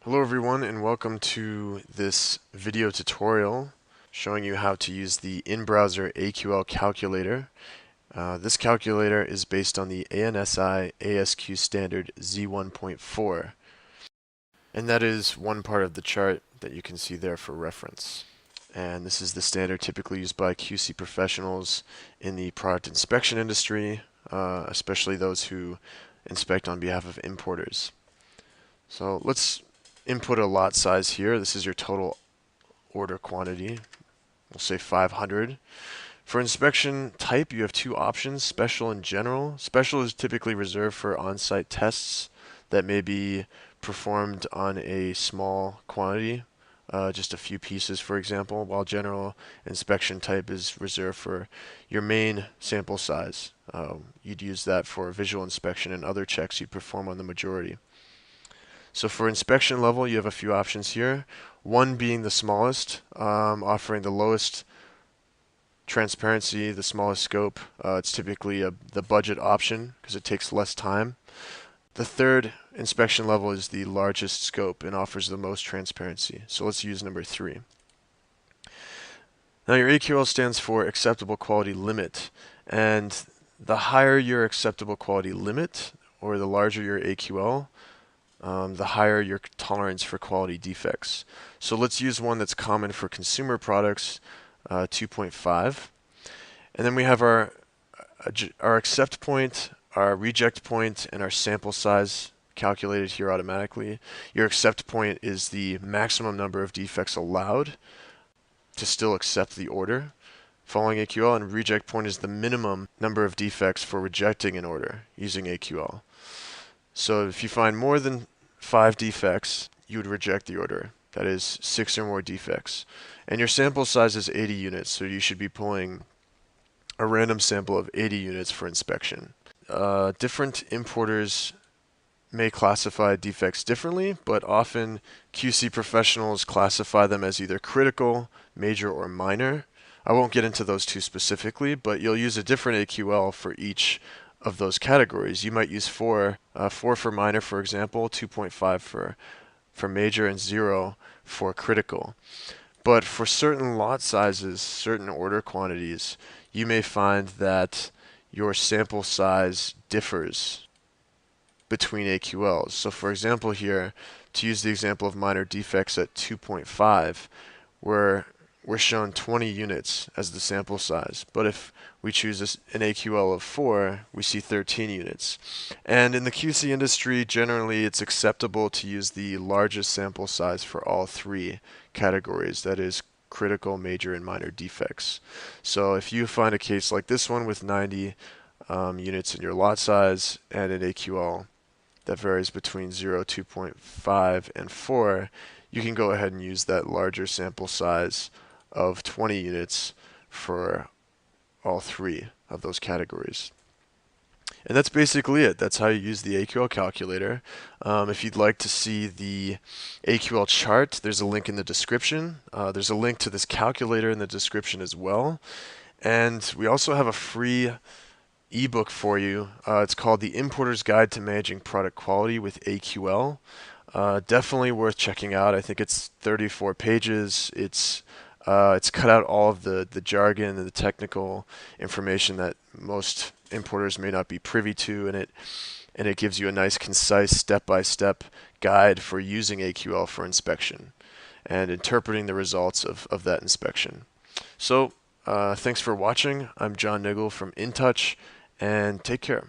Hello everyone, and welcome to this video tutorial showing you how to use the in-browser AQL calculator. This calculator is based on the ANSI ASQ standard Z1.4, and that is one part of the chart that you can see there for reference. And this is the standard typically used by QC professionals in the product inspection industry, especially those who inspect on behalf of importers. So let's input a lot size here. This is your total order quantity. We'll say 500. For inspection type, you have two options, special and general. Special is typically reserved for on-site tests that may be performed on a small quantity, just a few pieces, for example, while general inspection type is reserved for your main sample size. You'd use that for visual inspection and other checks you'd perform on the majority. So for inspection level, you have a few options here. One being the smallest, offering the lowest transparency, the smallest scope. It's typically the budget option because it takes less time. The third inspection level is the largest scope and offers the most transparency. So let's use number 3. Now your AQL stands for acceptable quality limit, and the higher your acceptable quality limit, or the larger your AQL, the higher your tolerance for quality defects. So let's use one that's common for consumer products, 2.5. And then we have our accept point, our reject point, and our sample size calculated here automatically. Your accept point is the maximum number of defects allowed to still accept the order following AQL, and reject point is the minimum number of defects for rejecting an order using AQL. So if you find more than 5 defects, you would reject the order. That is 6 or more defects. And your sample size is 80 units, so you should be pulling a random sample of 80 units for inspection. Different importers may classify defects differently, but often QC professionals classify them as either critical, major, or minor. I won't get into those two specifically, but you'll use a different AQL for each of those categories. You might use 4 for minor, for example, 2.5 for major, and 0 for critical. But for certain lot sizes, certain order quantities, you may find that your sample size differs between AQLs. So for example here, to use the example of minor defects at 2.5, we're shown 20 units as the sample size. But if we choose an AQL of 4, we see 13 units. And in the QC industry, generally it's acceptable to use the largest sample size for all 3 categories, that is critical, major, and minor defects. So if you find a case like this one with 90 units in your lot size and an AQL that varies between 0, 2.5, and 4, you can go ahead and use that larger sample size of 20 units for all 3 of those categories. And that's basically it. That's how you use the AQL calculator. If you'd like to see the AQL chart, there's a link in the description. There's a link to this calculator in the description as well. And we also have a free ebook for you. It's called The Importer's Guide to Managing Product Quality with AQL. Definitely worth checking out. I think it's 34 pages. It's cut out all of the jargon and the technical information that most importers may not be privy to, and it gives you a nice, concise, step-by-step guide for using AQL for inspection and interpreting the results of that inspection. So thanks for watching. I'm John Niggle from InTouch, and take care.